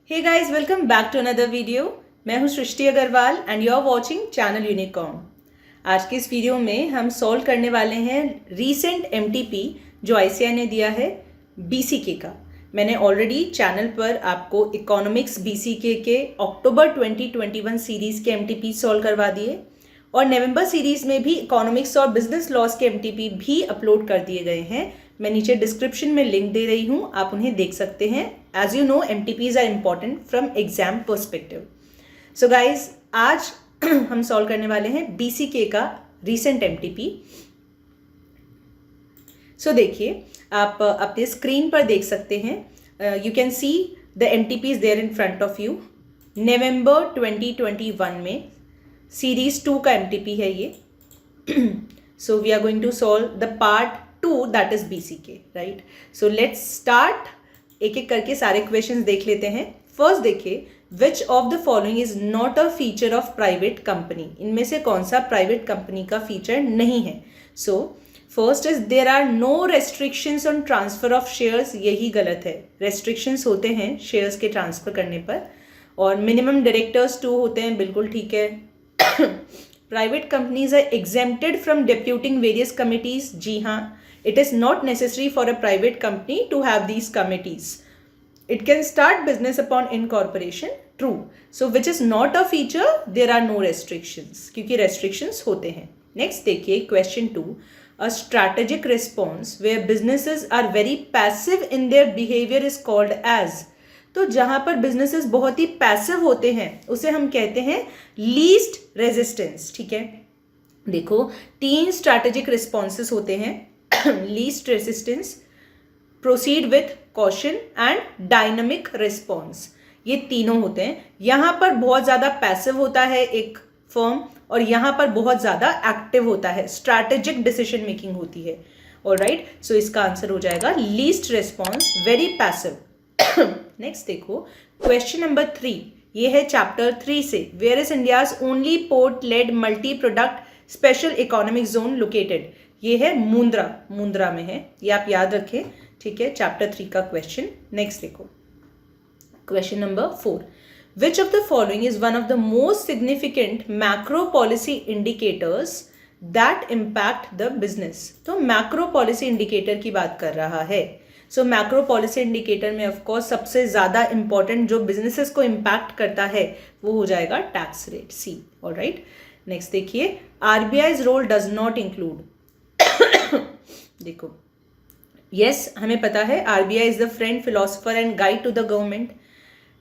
Hey guys, welcome back to another video. मैं हूं Srishti Agarwal and you are watching channel Unicorn. आज के इस वीडियो में हम सॉल्व करने वाले हैं रीसेंट एमटीपी जो आईसीएआई ने दिया है बीसीके का। मैंने ऑलरेडी चैनल पर आपको इकोनॉमिक्स बीसीके के अक्टूबर 2021 सीरीज़ के एमटीपी सॉल्व करवा दिए और नवंबर सीरीज़ में भी इकोनॉमिक्स और बिजनेस लॉस के एमटीपी भी अपलोड कर दिए गए हैं। मैं नीचे डिस्क्रिप्शन में लिंक दे रही हूँ, आप उन्हें देख सकते हैं। As you know, MTPs are important from exam perspective. So guys, आज हम सॉल्व करने वाले हैं बीसीके का रीसेंट एमटीपी। सो देखिए, आप अपने स्क्रीन पर देख सकते हैं। You can see the MTPs there in front of you. नवंबर 2021 में सीरीज 2 का एमटीपी है ये। So we are going to solve the part 2, that is BCK, right. So let's start. एक एक करके सारे क्वेश्चंस देख लेते हैं। फर्स्ट देखिए, विच of the following is not a feature of private company. इनमें से कौन सा प्राइवेट कंपनी का फीचर नहीं है। So first is there are no restrictions on transfer of shares. यही गलत है। रेस्ट्रिक्शंस होते हैं शेयर्स के ट्रांसफर करने पर, और मिनिमम डायरेक्टर्स 2 होते हैं, बिल्कुल ठीक है। Private companies are exempted from deputing various committees. जी हाँ, it is not necessary for a private company to have these committees. It can start business upon incorporation. True. So which is not a feature, there are no restrictions, क्योंकि restrictions होते हैं। Next देखिए question 2, a strategic response where businesses are very passive in their behavior is called as। तो जहाँ पर businesses बहुत ही passive होते हैं उसे हम कहते हैं least resistance। ठीक है, देखो 3 strategic responses होते हैं। Least resistance, proceed with caution and dynamic response. ये तीनों होते हैं। यहाँ पर बहुत ज़्यादा पैसिव होता है एक फर्म और यहाँ पर बहुत ज़्यादा एक्टिव होता है, स्ट्रैटेजिक डिसीजन मेकिंग होती है। ऑलराइट, सो इसका आंसर हो जाएगा least response, very passive. Next देखो क्वेश्चन नंबर 3, ये है चैप्टर 3 से। Where is India's only port led multi product special economic zone located. ये है मुंद्रा में है, ये आप याद रखें। ठीक है, चैप्टर 3 का क्वेश्चन। नेक्स्ट देखो question number 4, which of the following is one of the most significant macro policy indicators that impact the business. तो मैक्रो पॉलिसी इंडिकेटर की बात कर रहा है। सो मैक्रो पॉलिसी इंडिकेटर में ऑफकोर्स सबसे ज़्यादा इंपॉर्टेंट जो बिजनेसेस को इम्पैक्ट करता है वो हो जाएगा tax rate, C. Alright, next देखिए, RBI's role does not include. देखो, यस, हमें पता है RBI is the friend, philosopher and guide to the government,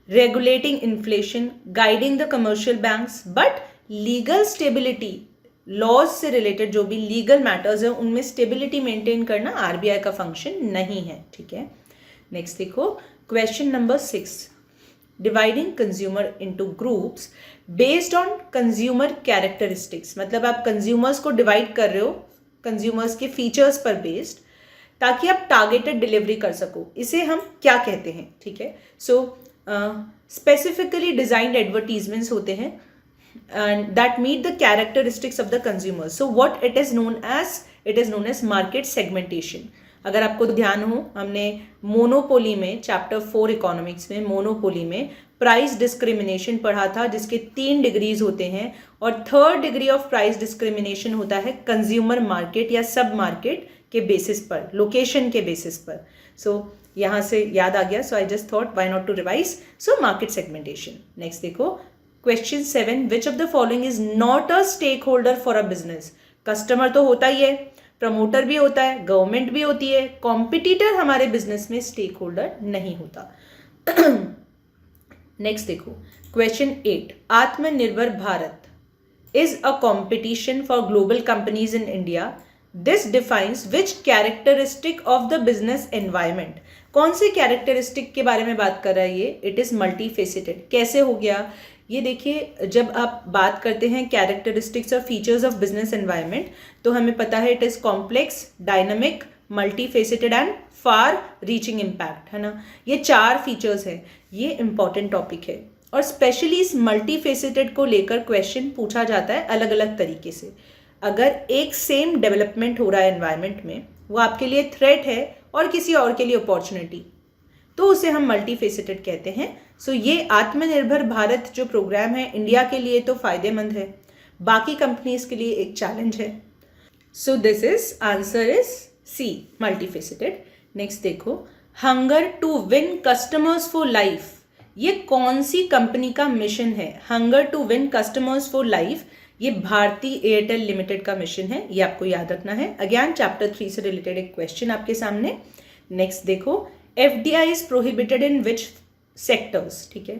regulating inflation, guiding the commercial banks, but legal stability, laws से related जो भी legal matters है उनमें स्टेबिलिटी मेंटेन करना आरबीआई का फंक्शन नहीं है। ठीक है, नेक्स्ट देखो question number 6, dividing consumer into groups based on consumer characteristics. मतलब आप कंज्यूमर्स को डिवाइड कर रहे हो कंज्यूमर्स के फीचर्स पर बेस्ड, ताकि आप टारगेटेड डिलीवरी कर सको। इसे हम क्या कहते हैं? ठीक है, सो स्पेसिफिकली डिजाइंड एडवर्टीजमेंट्स होते हैं and that meet the characteristics of the consumers. So what it is known as market segmentation. अगर आपको ध्यान हो, हमने मोनोपोली में चैप्टर 4 इकोनॉमिक्स में मोनोपोली में प्राइस डिस्क्रिमिनेशन पढ़ा था, जिसके 3 डिग्रीज होते हैं, और 3rd degree of price discrimination होता है कंज्यूमर मार्केट या सब मार्केट के बेसिस पर, लोकेशन के बेसिस पर। सो यहाँ से याद आ गया, so I just thought why not to revise. So market segmentation. Next देखो question 7, which of the following is not a stakeholder for a business. Customer तो होता ही है, प्रमोटर भी होता है, गवर्नमेंट भी होती है, कॉम्पिटिटर हमारे बिजनेस में स्टेक होल्डर नहीं होता। नेक्स्ट देखो क्वेश्चन 8, आत्मनिर्भर Bharat is a competition for global companies in India. This defines which characteristic of the business environment. कौन से कैरेक्टरिस्टिक के बारे में बात कर रहा है ये? It is multi faceted. कैसे हो गया ये? देखिए, जब आप बात करते हैं कैरेक्टरिस्टिक्स और फीचर्स ऑफ बिजनेस एनवायरमेंट, तो हमें पता है it is complex, dynamic, multi faceted and far reaching impact, है ना। ये 4 फीचर्स हैं। ये इंपॉर्टेंट टॉपिक है और स्पेशली इस मल्टी फेसिटेड को लेकर क्वेश्चन पूछा जाता है अलग अलग तरीके से। अगर एक सेम डेवलपमेंट हो रहा है एनवायरमेंट में, वो आपके लिए थ्रेट है और किसी और के लिए अपॉर्चुनिटी। तो उसे हम मल्टीफेसेटेड कहते हैं। सो ये आत्मनिर्भर भारत जो प्रोग्राम है इंडिया के लिए तो फायदेमंद है, बाकी कंपनीज के लिए एक चैलेंज है। So this is answer is C, multifaceted. Next देखो, hunger to win customers for life, ये कौन सी कंपनी का मिशन है? Hunger to win customers for life, ये भारती एयरटेल लिमिटेड का मिशन है, ये आपको याद रखना है। अगेन चैप्टर 3 से रिलेटेड एक क्वेश्चन आपके सामने। नेक्स्ट देखो, FDI is prohibited in which sectors, ठीक है।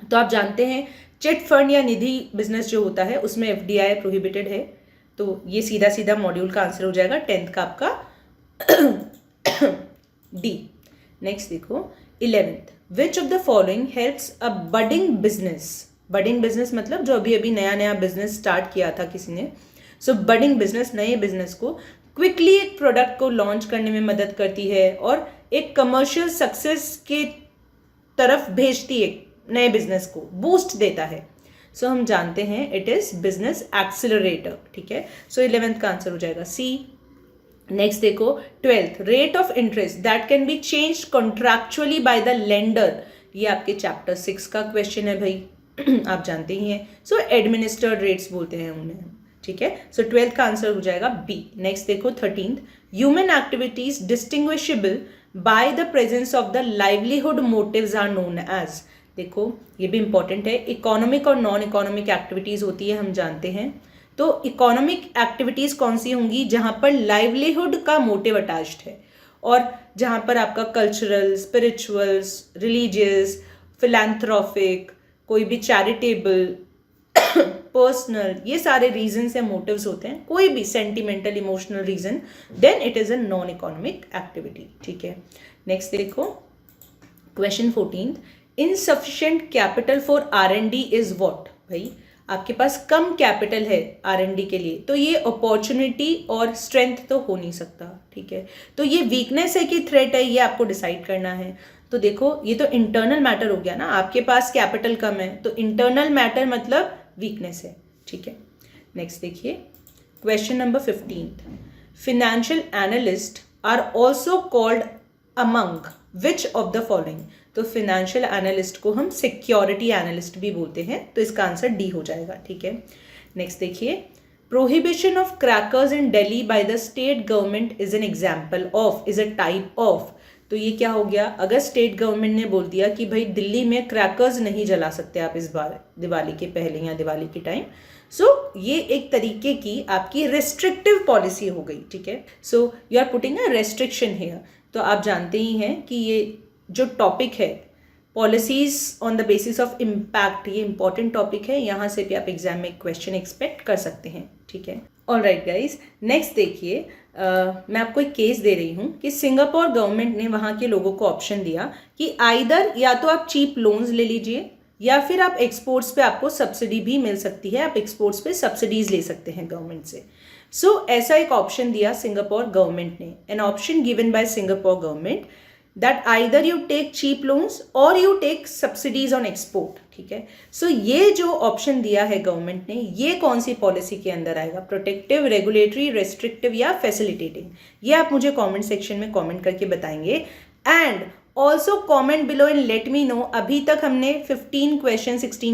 तो आप जानते हैं चिट फंड या निधि बिजनेस जो होता है उसमें FDI प्रोहिबिटेड है, तो ये सीधा सीधा मॉड्यूल का आंसर हो जाएगा 10th का आपका डी। नेक्स्ट देखो 11th, which of the following helps a budding business, budding business मतलब जो अभी अभी नया नया बिजनेस स्टार्ट किया था किसी ने। सो बडिंग बिजनेस नए बिजनेस को क्विकली एक प्रोडक्ट को लॉन्च करने में मदद करती है और एक कमर्शियल सक्सेस के तरफ भेजती है, नए बिजनेस को बूस्ट देता है। सो हम जानते हैं इट इज बिजनेस एक्सिलरेटर, ठीक है। सो 11th का आंसर हो जाएगा सी। नेक्स्ट देखो 12th, rate of interest that can be change contractually by the lender, ये आपके चैप्टर 6 का क्वेश्चन है भाई, आप जानते ही हैं। सो एडमिनिस्टर्ड रेट्स बोलते हैं उन्हें, ठीक है। सो 12th का आंसर हो जाएगा बी। नेक्स्ट देखो 13th, human activities distinguishable by the presence of the livelihood motives are known as, देखो ये भी इंपॉर्टेंट है, इकोनॉमिक और नॉन इकोनॉमिक एक्टिविटीज होती है हम जानते हैं। तो इकोनॉमिक एक्टिविटीज कौन सी होंगी? जहां पर लाइवलीहुड का मोटिव अटैच्ड है और जहां पर आपका कल्चरल, स्पिरिचुअल्स, रिलीजियस, फिलैंथ्रोपिक, कोई भी चैरिटेबल, पर्सनल, ये सारे रीजंस या मोटिव्स होते हैं, कोई भी sentimental emotional reason, then it is a non economic activity, ठीक है। नेक्स्ट देखो question 14th, insufficient capital for R&D is what, भाई आपके पास कम कैपिटल है R&D के लिए तो ये अपॉर्चुनिटी और स्ट्रेंथ तो हो नहीं सकता, ठीक है। तो ये वीकनेस है कि थ्रेट है, ये आपको डिसाइड करना है। तो देखो ये तो इंटरनल मैटर हो गया ना, आपके पास कैपिटल कम है तो इंटरनल मैटर मतलब वीकनेस है, ठीक है। नेक्स्ट देखिए question number 15th, financial analyst are also called among which of the following, तो फाइनेंशियल एनालिस्ट को हम सिक्योरिटी एनालिस्ट भी बोलते हैं, तो इसका आंसर डी हो जाएगा, ठीक है। नेक्स्ट देखिए, prohibition of crackers in Delhi by the state government is an example of, is a type of, तो ये क्या हो गया? अगर स्टेट गवर्नमेंट ने बोल दिया कि भाई दिल्ली में क्रैकर्स नहीं जला सकते आप इस बार दिवाली के पहले या दिवाली के टाइम, सो ये एक तरीके की आपकी रेस्ट्रिक्टिव पॉलिसी हो गई, ठीक है। So you are putting a restriction here. तो आप जानते ही हैं कि ये जो टॉपिक है policies on the basis of impact, ये इंपॉर्टेंट टॉपिक है, यहाँ से भी आप एग्जाम में क्वेश्चन एक्सपेक्ट कर सकते हैं, ठीक है। ऑलराइट गाइज, नेक्स्ट देखिए, मैं आपको एक केस दे रही हूँ कि सिंगापुर गवर्नमेंट ने वहाँ के लोगों को ऑप्शन दिया कि आइदर या तो आप चीप लोन्स ले लीजिए या फिर आप एक्सपोर्ट्स पे आपको सब्सिडी भी मिल सकती है, आप एक्सपोर्ट्स पे सब्सिडीज ले सकते हैं गवर्नमेंट से। सो ऐसा एक ऑप्शन दिया सिंगापुर गवर्नमेंट ने, an option given by Singapore government that either you take cheap loans or you take subsidies on export, ठीक है। सो ये जो ऑप्शन दिया है गवर्नमेंट ने, ये कौन सी पॉलिसी के अंदर आएगा? प्रोटेक्टिव, रेगुलेटरी, रेस्ट्रिक्टिव या फैसिलिटेटिंग? ये आप मुझे कमेंट सेक्शन में कमेंट करके बताएंगे। And also comment below and let me know, अभी तक हमने 16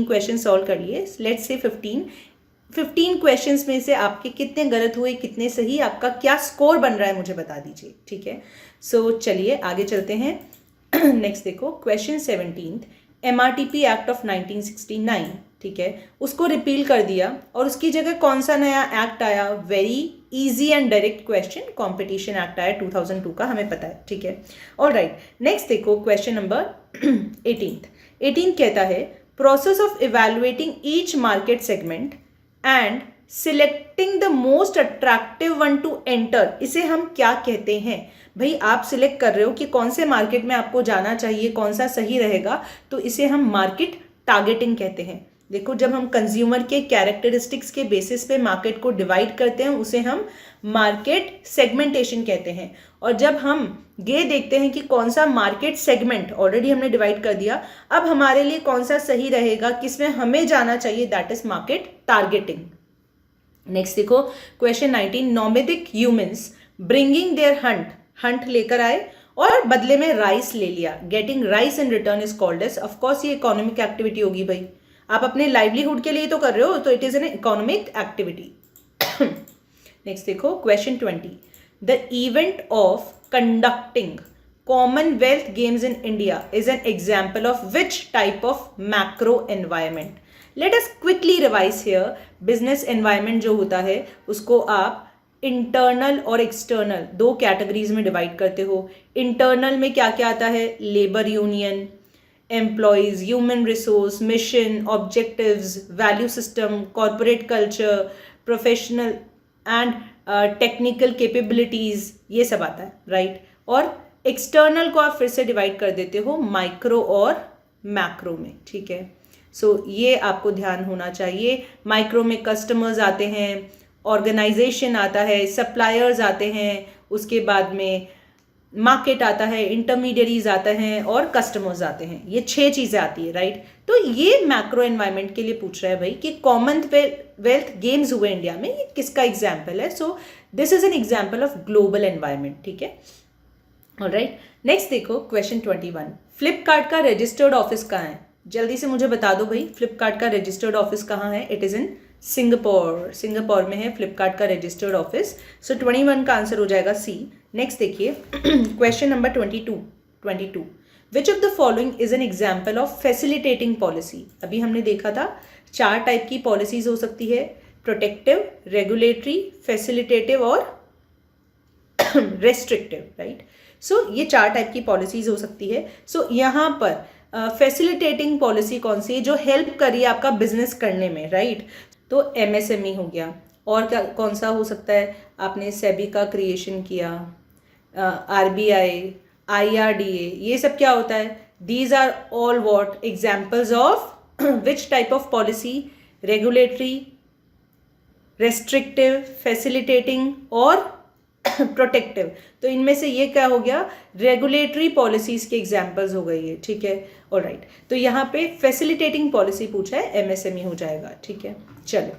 क्वेश्चन सॉल्व कर लिए, लेट्स से 15 क्वेश्चंस में से आपके कितने गलत हुए, कितने सही, आपका क्या स्कोर बन रहा है मुझे बता दीजिए, ठीक है। सो चलिए आगे चलते हैं। नेक्स्ट देखो question 17th, MRTP act of 1969, ठीक है, उसको रिपील कर दिया और उसकी जगह कौन सा नया एक्ट आया? Very easy and direct question, competition act आया 2002 का, हमें पता है, ठीक है। ऑलराइट, नेक्स्ट देखो क्वेश्चन नंबर 18 कहता है process of evaluating each market segment and selecting the most attractive one two enter, इसे हम क्या कहते हैं? भाई आप सिलेक्ट कर रहे हो कि कौन से मार्केट में आपको जाना चाहिए, कौन सा सही रहेगा, तो इसे हम मार्केट टारगेटिंग कहते हैं। देखो जब हम कंज्यूमर के कैरेक्टरिस्टिक्स के बेसिस पे मार्केट को डिवाइड करते हैं उसे हम मार्केट सेगमेंटेशन कहते हैं। और जब हम ये देखते हैं कि कौन सा मार्केट सेगमेंट ऑलरेडी हमने डिवाइड कर दिया, अब हमारे लिए कौन सा सही रहेगा, किसमें हमें जाना चाहिए, that is market targeting. Next देखो question 19, nomadic humans bringing their hunt लेकर आए और बदले में राइस ले लिया, getting rice in return is called as, of course ये इकोनॉमिक एक्टिविटी होगी भाई, आप अपने लाइवलीहुड के लिए तो कर रहे हो, तो it is an economic activity. Next देखो question 20, the event of conducting Commonwealth Games in India is an example of which type of macro environment. Let us quickly revise here. Business environment जो होता है उसको आप internal और external दो categories में divide करते हो। इंटरनल में क्या क्या आता है, labour union, employees, human resource, mission, objectives, value system, corporate culture, professional and technical capabilities, ये सब आता है, राइट। और एक्सटर्नल को आप फिर से डिवाइड कर देते हो माइक्रो और मैक्रो में, ठीक है। सो ये आपको ध्यान होना चाहिए। माइक्रो में कस्टमर्स आते हैं, ऑर्गेनाइजेशन आता है, सप्लायर्स आते हैं, उसके बाद में मार्केट आता है, इंटरमीडियरीज आते हैं और कस्टमर्स आते हैं। ये 6 चीज़ें आती है, राइट। तो ये मैक्रो एनवायरनमेंट के लिए पूछ रहा है भाई कि कॉमनवेल्थ गेम्स हुए इंडिया में, ये किसका एग्जाम्पल है। So this is an example of global environment, ठीक है। ऑलराइट, नेक्स्ट देखो क्वेश्चन 21, फ्लिपकार्ट का रजिस्टर्ड ऑफिस कहाँ है। जल्दी से मुझे बता दो भाई, फ्लिपकार्ट का रजिस्टर्ड ऑफिस कहाँ है। It is in Singapore, Singapore में है फ्लिपकार्ट का रजिस्टर्ड ऑफिस। सो 21 का आंसर हो जाएगा सी। नेक्स्ट देखिए question number 22, which of the following is an example of facilitating policy. अभी हमने देखा था 4 टाइप की पॉलिसीज हो सकती है, प्रोटेक्टिव, रेगुलेटरी, फैसिलिटेटिव और रेस्ट्रिक्टिव, राइट। सो ये 4 टाइप की पॉलिसीज हो सकती है। सो यहाँ पर फैसिलिटेटिंग पॉलिसी कौन सी है, जो हेल्प करिए आपका बिजनेस करने में, राइट। तो एमएसएमई हो गया। और क्या कौन सा हो सकता है, आपने सेबी का क्रिएशन किया, आरबीआई, आईआरडीए, ये सब क्या होता है, these are all what examples of which type of policy, regulatory, restrictive, facilitating और प्रोटेक्टिव। तो इनमें से ये क्या हो गया, रेगुलेटरी पॉलिसीज के एग्जाम्पल्स हो गई है, ठीक है। ऑलराइट, तो यहाँ पे फैसिलिटेटिंग पॉलिसी पूछा है, एमएसएमई हो जाएगा, ठीक है। चलो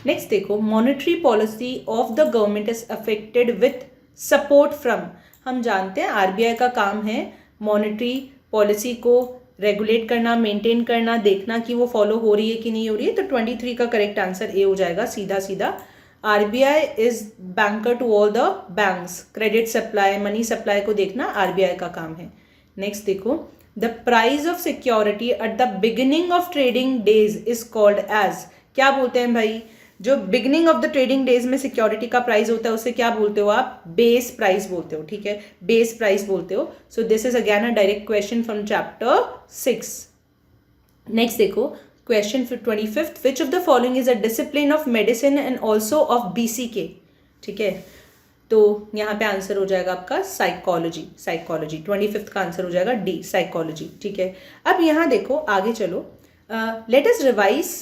नेक्स्ट देखो, monetary policy of the government is affected with support from. हम जानते हैं आरबीआई का काम है मॉनेटरी पॉलिसी को रेगुलेट करना, मेंटेन करना, देखना कि वो फॉलो हो रही है कि नहीं हो रही है। तो 23 का करेक्ट आंसर ए हो जाएगा, सीधा सीधा। RBI is banker to all the banks, credit supply, money supply को देखना आरबीआई का काम है। नेक्स्ट देखो, the price of security at the beginning of trading days is called as. क्या बोलते हैं भाई, जो beginning of the trading days में सिक्योरिटी का प्राइस होता है उसे क्या बोलते हो आप, बेस प्राइस बोलते हो, ठीक है, बेस प्राइस बोलते हो। So this is again a direct question from chapter 6। Next देखो question 25, which of the following is a discipline of medicine and also of BCK, ठीक है। तो यहाँ पे आंसर हो जाएगा आपका साइकोलॉजी, साइकोलॉजी 25 का आंसर हो जाएगा डी, साइकोलॉजी, ठीक है। अब यहाँ देखो आगे चलो, लेट अस रिवाइज।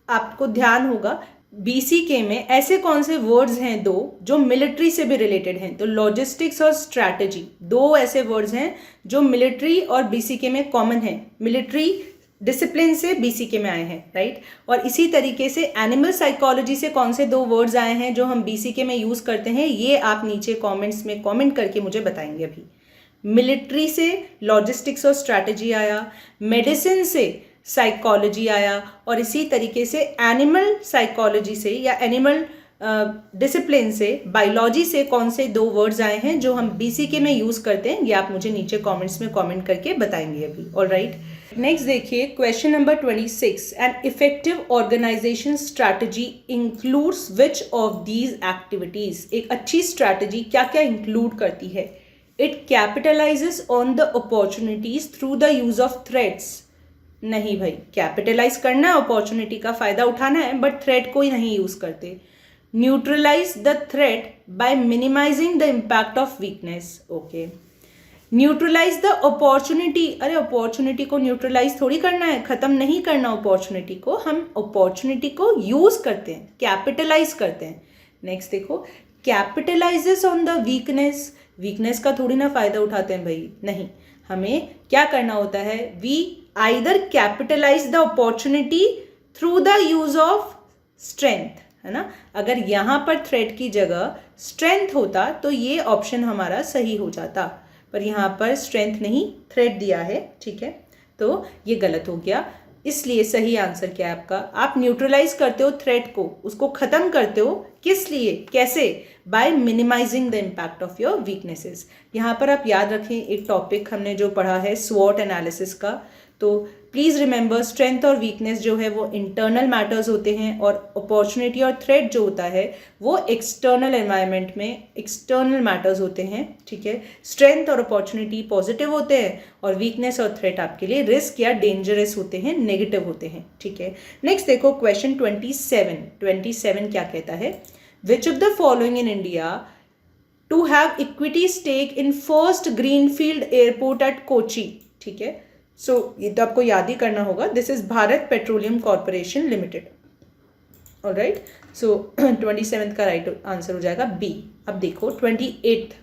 आपको ध्यान होगा बीसीके में ऐसे कौन से वर्ड्स हैं दो जो मिलिट्री से भी रिलेटेड हैं। तो लॉजिस्टिक्स और स्ट्रैटेजी, दो ऐसे वर्ड्स हैं जो मिलिट्री और बीसीके में कॉमन है, मिलिट्री डिसिप्लिन से बीसीके में आए हैं, राइट। और इसी तरीके से एनिमल साइकोलॉजी से कौन से 2 वर्ड्स आए हैं जो हम बीसीके में यूज़ करते हैं, ये आप नीचे कमेंट्स में कमेंट करके मुझे बताएंगे। अभी मिलिट्री से लॉजिस्टिक्स और स्ट्रैटेजी आया, मेडिसिन से साइकोलॉजी आया, और इसी तरीके से एनिमल साइकोलॉजी से या एनिमल डिसिप्लिन से, बायोलॉजी से कौन से 2 वर्ड्स आए हैं जो हम बीसीके में यूज़ करते हैं, ये आप मुझे नीचे कमेंट्स में कमेंट करके बताएंगे अभी। ऑलराइट, नेक्स्ट देखिए question number 26, an effective organisation strategy includes which of these activities. एक अच्छी स्ट्रैटेजी क्या क्या इंक्लूड करती है, it capitalises on the opportunities through the use of threats. नहीं भाई, कैपिटलाइज करना है, अपॉर्चुनिटी का फायदा उठाना है, बट थ्रेट को ही नहीं यूज करते। Neutralise the threat by minimising the impact of weakness. Okay, neutralise the opportunity, अरे अपॉर्चुनिटी को न्यूट्रलाइज थोड़ी करना है, खत्म नहीं करना अपॉर्चुनिटी को, हम अपॉर्चुनिटी को यूज करते हैं, कैपिटलाइज करते हैं। नेक्स्ट देखो, कैपिटलाइजेस ऑन द वीकनेस, वीकनेस का थोड़ी ना फायदा उठाते हैं भाई, नहीं, हमें क्या करना होता है, we either capitalise the opportunity through the use of strength, है ना। अगर यहाँ पर थ्रेट की जगह स्ट्रेंथ होता तो ये ऑप्शन हमारा सही हो जाता, पर यहाँ पर स्ट्रेंथ नहीं थ्रेट दिया है, ठीक है, तो ये गलत हो गया। इसलिए सही आंसर क्या है आपका, आप न्यूट्रलाइज करते हो थ्रेट को, उसको खत्म करते हो, किस लिए, कैसे, by minimising the impact of your weaknesses. यहाँ पर आप याद रखें एक टॉपिक हमने जो पढ़ा है स्वॉट एनालिसिस का, तो प्लीज़ रिमेंबर स्ट्रेंथ और वीकनेस जो है वो इंटरनल मैटर्स होते हैं और अपॉर्चुनिटी और थ्रेट जो होता है वो एक्सटर्नल एनवायरनमेंट में एक्सटर्नल मैटर्स होते हैं, ठीक है। स्ट्रेंथ और अपॉर्चुनिटी पॉजिटिव होते हैं और वीकनेस और थ्रेट आपके लिए रिस्क या डेंजरस होते हैं, नेगेटिव होते हैं, ठीक है। नेक्स्ट देखो क्वेश्चन 27 क्या कहता है, which of the following in India to have equity stake in first greenfield airport at Kochi, ठीक है। सो ये तो आपको याद ही करना होगा, this is Bharat Petroleum Corporation Limited, alright. So 27 का राइट आंसर हो जाएगा बी। अब देखो 28,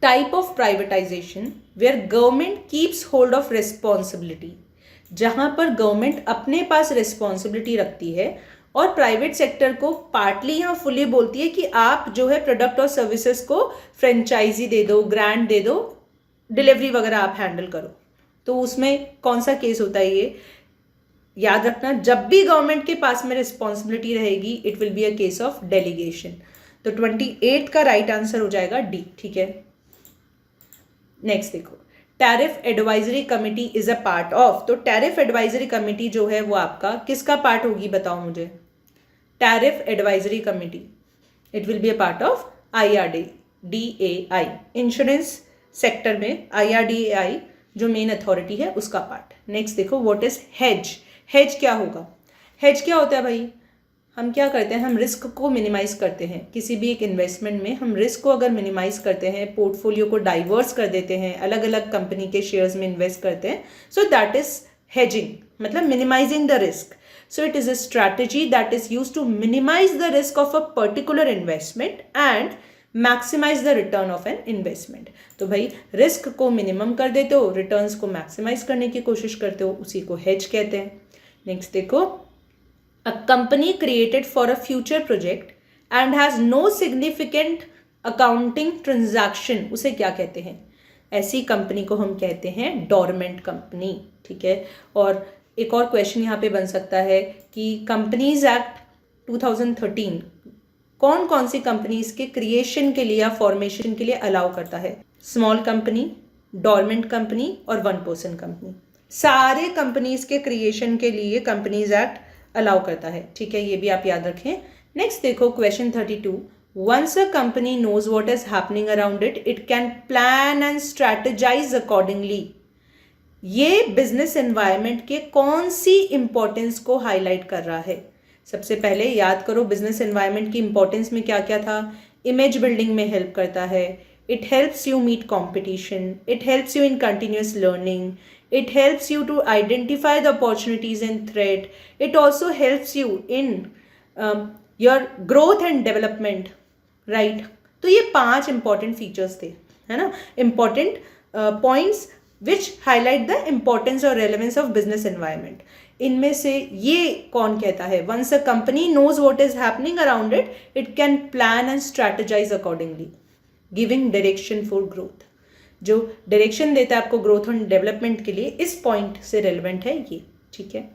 type of privatization where government keeps hold of responsibility, जहां पर गवर्नमेंट अपने पास रिस्पॉन्सिबिलिटी रखती है और प्राइवेट सेक्टर को पार्टली या फुली बोलती है कि आप जो है प्रोडक्ट और सर्विसेज को फ्रेंचाइजी दे दो, ग्रांट दे दो, डिलीवरी वगैरह आप हैंडल करो। तो उसमें कौन सा केस होता है, ये याद रखना, जब भी गवर्नमेंट के पास में रिस्पॉन्सिबिलिटी रहेगी it will be a case of delegation. तो 28 का राइट आंसर हो जाएगा डी, ठीक है। नेक्स्ट देखो, tariff advisory committee is a part of, तो टैरिफ एडवाइजरी कमिटी जो है वो आपका किसका पार्ट होगी बताओ मुझे, tariff advisory committee, it will be a part of IRDAI, insurance sector में IRDAI जो मेन अथॉरिटी है उसका पार्ट। नेक्स्ट देखो, व्हाट इज हेज, हेज क्या होगा, हेज क्या होता है भाई, हम क्या करते हैं, हम रिस्क को मिनिमाइज करते हैं, किसी भी एक इन्वेस्टमेंट में हम रिस्क को अगर मिनिमाइज करते हैं, पोर्टफोलियो को डाइवर्स कर देते हैं, अलग अलग कंपनी के शेयर्स में इन्वेस्ट करते हैं, सो दैट इज हेजिंग, मतलब minimizing the risk. So it is a strategy that is used to minimize the risk of a particular investment and maximize the return of an investment. तो भाई risk को minimum कर देते हो, returns को maximise करने की कोशिश करते हो, उसी को हेज कहते हैं। नेक्स्ट देखो, a company created for a future project and has no significant accounting transaction, उसे क्या कहते हैं, ऐसी कंपनी को हम कहते हैं डोरमेंट कंपनी, ठीक है। और एक और क्वेश्चन यहाँ पे बन सकता है कि कंपनीज एक्ट 2013 कौन कौन सी कंपनीज के क्रिएशन के लिए या फॉर्मेशन के लिए अलाउ करता है, स्मॉल कंपनी, डोरमेंट कंपनी और वन पर्सन कंपनी, सारे कंपनीज के क्रिएशन के लिए कंपनीज एक्ट अलाउ करता है, ठीक है, ये भी आप याद रखें। नेक्स्ट देखो question 32, once a company knows what is happening around it, it can plan and strategize accordingly, ये बिजनेस एनवायरनमेंट के कौन सी इंपॉर्टेंस को हाईलाइट कर रहा है। सबसे पहले याद करो बिजनेस एनवायरनमेंट की इंपॉर्टेंस में क्या क्या था, इमेज बिल्डिंग में हेल्प करता है, it helps you meet competition, it helps you in continuous learning, it helps you to identify the opportunities and threat, it also helps you in your growth and development, right. तो ये 5 important features थे, है ना, important points which highlight the importance और relevance of business environment. इनमें से ये कौन कहता है, once a company knows what is happening around it, it can plan and strategize accordingly, giving direction for growth, जो डायरेक्शन देता है आपको ग्रोथ एंड डेवलपमेंट के लिए, इस पॉइंट से रेलिवेंट है ये, ठीक है।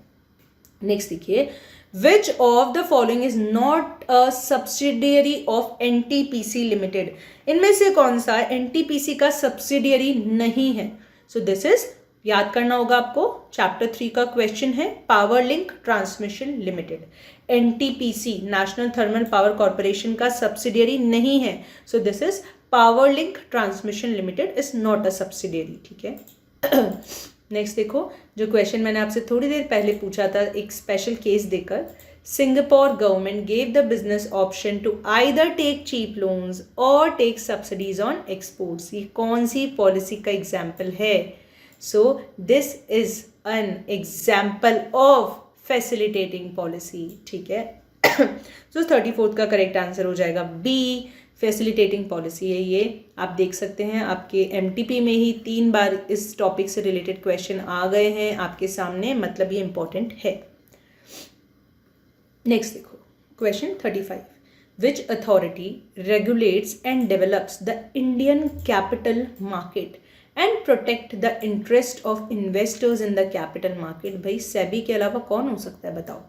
नेक्स्ट देखिए, विच of the following is not a subsidiary of NTPC limited, इनमें से कौन सा NTPC का सब्सिडियरी नहीं है। सो दिस इज, याद करना होगा आपको, चैप्टर 3 का क्वेश्चन है, power link transmission limited, NTPC national thermal power corporation का सब्सिडियरी नहीं है। So this is power link transmission limited is not a subsidiary, ठीक है। नेक्स्ट देखो, जो क्वेश्चन मैंने आपसे थोड़ी देर पहले पूछा था एक स्पेशल केस देकर, Singapore government gave the business option to either take cheap loans और टेक सब्सिडीज ऑन एक्सपोर्ट्स, ये कौन सी पॉलिसी का एग्जाम्पल है। So this is an example of facilitating policy, ठीक है। सो 34 का करेक्ट आंसर हो जाएगा बी, फैसिलिटेटिंग पॉलिसी है ये। आप देख सकते हैं आपके MTP में ही 3 बार इस टॉपिक से रिलेटेड क्वेश्चन आ गए हैं आपके सामने, मतलब ये इंपॉर्टेंट है। नेक्स्ट देखो question 35, which authority regulates and develops the Indian capital market and protect the interest of investors in the capital market? भाई सेबी के अलावा कौन हो सकता है बताओ?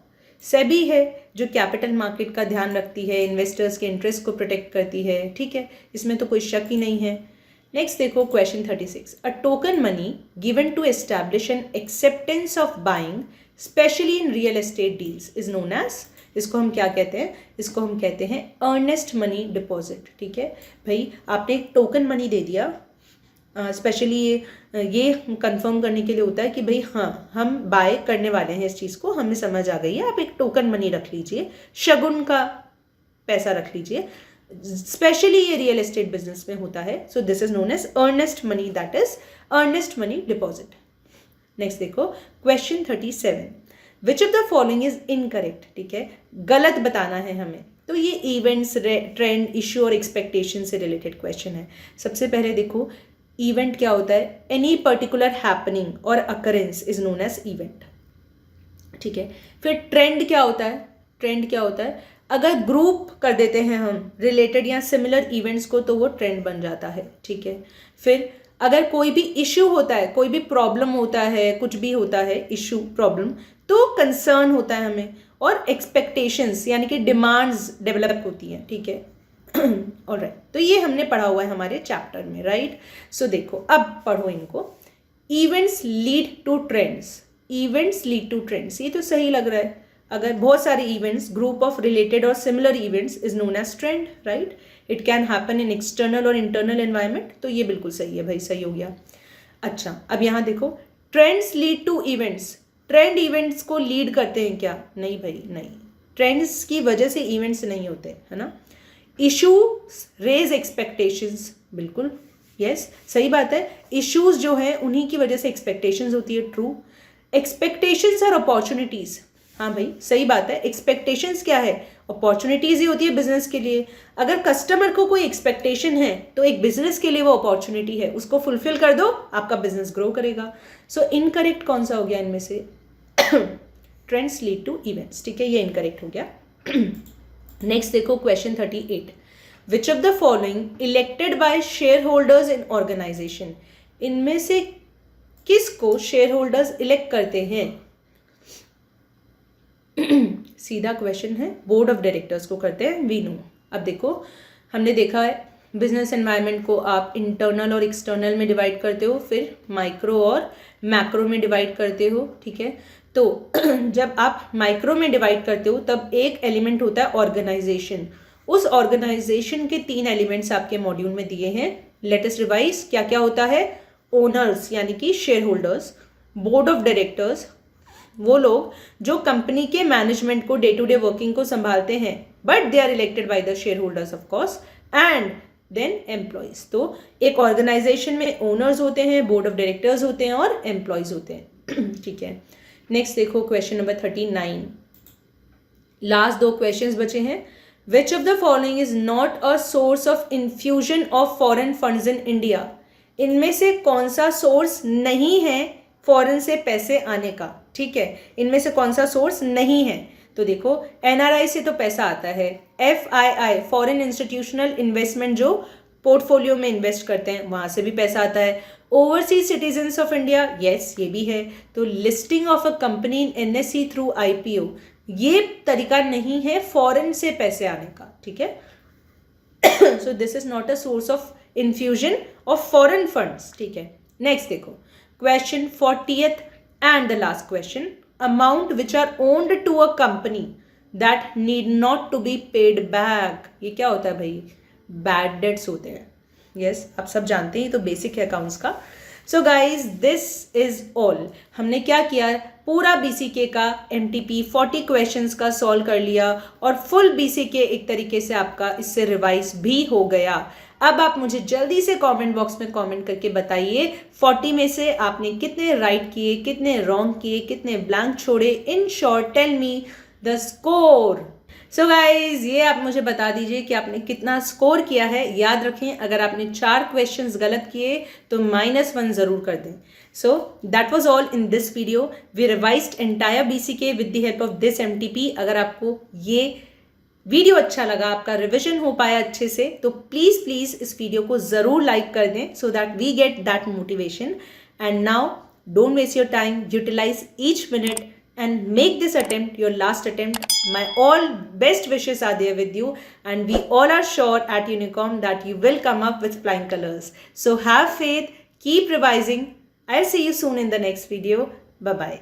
सेबी है जो कैपिटल मार्केट का ध्यान रखती है, इन्वेस्टर्स के इंटरेस्ट को प्रोटेक्ट करती है, ठीक है, इसमें तो कोई शक ही नहीं है। नेक्स्ट देखो question 36, a token money given to establish an acceptance of buying specially in real estate deals is known as, इसको हम क्या कहते हैं? इसको हम कहते हैं अर्नेस्ट मनी डिपॉजिट, ठीक है भाई। आपने एक टोकन मनी दे दिया, स्पेशली ये कंफर्म करने के लिए होता है कि भाई हाँ हम बाय करने वाले हैं इस चीज़ को, हमें समझ आ गई है, आप एक टोकन मनी रख लीजिए, शगुन का पैसा रख लीजिए, स्पेशली ये रियल एस्टेट बिजनेस में होता है। So this is known as earnest money, that is earnest money deposit. Next देखो question 37, which of the following is incorrect, ठीक है, गलत बताना है हमें। तो ये इवेंट्स, ट्रेंड, इश्यू और एक्सपेक्टेशन से रिलेटेड क्वेश्चन है। सबसे पहले देखो इवेंट क्या होता है? एनी पर्टिकुलर हैपनिंग और occurrence is known as event, ठीक है। फिर ट्रेंड क्या होता है? ट्रेंड क्या होता है? अगर ग्रुप कर देते हैं हम रिलेटेड या सिमिलर इवेंट्स को तो वो ट्रेंड बन जाता है, ठीक है। फिर अगर कोई भी इश्यू होता है, कोई भी प्रॉब्लम होता है, कुछ भी होता है इश्यू प्रॉब्लम, तो कंसर्न होता है हमें, और एक्सपेक्टेशंस यानी कि डिमांड्स डेवलप होती हैं, ठीक है। ऑलराइट, तो ये हमने पढ़ा हुआ है हमारे चैप्टर में, राइट। सो देखो अब पढ़ो इनको। Events lead to trends, events lead to trends, ये तो सही लग रहा है। अगर बहुत सारे इवेंट्स, ग्रुप ऑफ रिलेटेड और similar events is known as trend, right. It can happen in external और इंटरनल एनवायरमेंट, तो ये बिल्कुल सही है भाई, सही हो गया। अच्छा अब यहाँ देखो, trends lead to events, trend events को लीड करते हैं क्या? नहीं भाई नहीं, ट्रेंड्स की वजह से इवेंट्स नहीं होते, है ना। इशूज रेज एक्सपेक्टेशंस, बिल्कुल यस सही बात है, इश्यूज जो है उन्हीं की वजह से एक्सपेक्टेशंस होती है, ट्रू। एक्सपेक्टेशंस और अपॉर्चुनिटीज, हाँ भाई सही बात है। एक्सपेक्टेशंस क्या है? अपॉर्चुनिटीज ही होती है बिजनेस के लिए। अगर कस्टमर को कोई एक्सपेक्टेशन है तो एक बिजनेस के लिए वो अपॉर्चुनिटी है, उसको फुलफिल कर दो, आपका बिजनेस ग्रो करेगा। सो इनकरेक्ट कौन सा हो गया इनमें से? ट्रेंड्स लीड टू इवेंट्स, ठीक है, ये इनकरेक्ट हो गया। नेक्स्ट देखो question 38, which of the following elected by share holders in organization, इनमें से किसको शेयर होल्डर्स इलेक्ट करते हैं? सीधा क्वेश्चन है, बोर्ड ऑफ डायरेक्टर्स को करते हैं, वी नो। अब देखो हमने देखा है बिजनेस एनवायरनमेंट को आप इंटरनल और एक्सटर्नल में डिवाइड करते हो, फिर माइक्रो और मैक्रो में डिवाइड करते हो, ठीक है। तो जब आप माइक्रो में डिवाइड करते हो तब एक एलिमेंट होता है ऑर्गेनाइजेशन, उस ऑर्गेनाइजेशन के 3 एलिमेंट्स आपके मॉड्यूल में दिए हैं। लेट अस रिवाइज, क्या क्या होता है? ओनर्स यानी कि share holders, board of directors वो लोग जो कंपनी के मैनेजमेंट को, डे टू डे वर्किंग को संभालते हैं, but they are elected by the share holders of course, and then employees. तो एक ऑर्गेनाइजेशन में ओनर्स होते हैं, बोर्ड ऑफ डायरेक्टर्स होते हैं और एम्प्लॉयज होते हैं, ठीक है। नेक्स्ट देखो क्वेश्चन नंबर 39, लास्ट 2 क्वेश्चंस बचे हैं। विच of the following is not a source of infusion of foreign funds in India, इनमें से कौन सा सोर्स नहीं है फॉरेन से पैसे आने का, ठीक है, इनमें से कौन सा सोर्स नहीं है? तो देखो एनआरआई से तो पैसा आता है, एफआईआई फॉरेन इंस्टीट्यूशनल इन्वेस्टमेंट जो पोर्टफोलियो में इन्वेस्ट करते हैं वहां से भी पैसा आता है, overseas citizens of India, yes ये भी है। तो listing of a company in NSE through IPO, ये तरीका नहीं है फॉरेन से पैसे आने का, ठीक है। So this is not a source of infusion of foreign funds, ठीक है। नेक्स्ट देखो question 40th and the last question, amount which are owned to a company that need not to be paid back, ये क्या होता है भाई? Bad debts होते हैं, यस आप सब जानते हैं, ये तो बेसिक है अकाउंट्स का। So guys this is all, हमने क्या किया, पूरा बीसीके का एमटीपी 40 क्वेश्चंस का सॉल्व कर लिया और फुल बीसीके एक तरीके से आपका इससे रिवाइज भी हो गया। अब आप मुझे जल्दी से कमेंट बॉक्स में कमेंट करके बताइए 40 में से आपने कितने राइट किए, कितने रॉन्ग किए, कितने ब्लैंक छोड़े। In short tell me the score. So guys ये आप मुझे बता दीजिए कि आपने कितना स्कोर किया है। याद रखें अगर आपने 4 क्वेश्चंस गलत किए तो -1 जरूर कर दें। So that was all in this video. We revised entire BCK with the help of this MTP. अगर आपको ये वीडियो अच्छा लगा, आपका रिविजन हो पाया अच्छे से, तो प्लीज़ इस वीडियो को ज़रूर लाइक कर दें so that we get that motivation. And now don't waste your time, utilize each minute and make this attempt your last attempt. My all best wishes are there with you, and we all are sure at Unicom that you will come up with flying colors. So have faith, keep revising. I'll see you soon in the next video. Bye bye.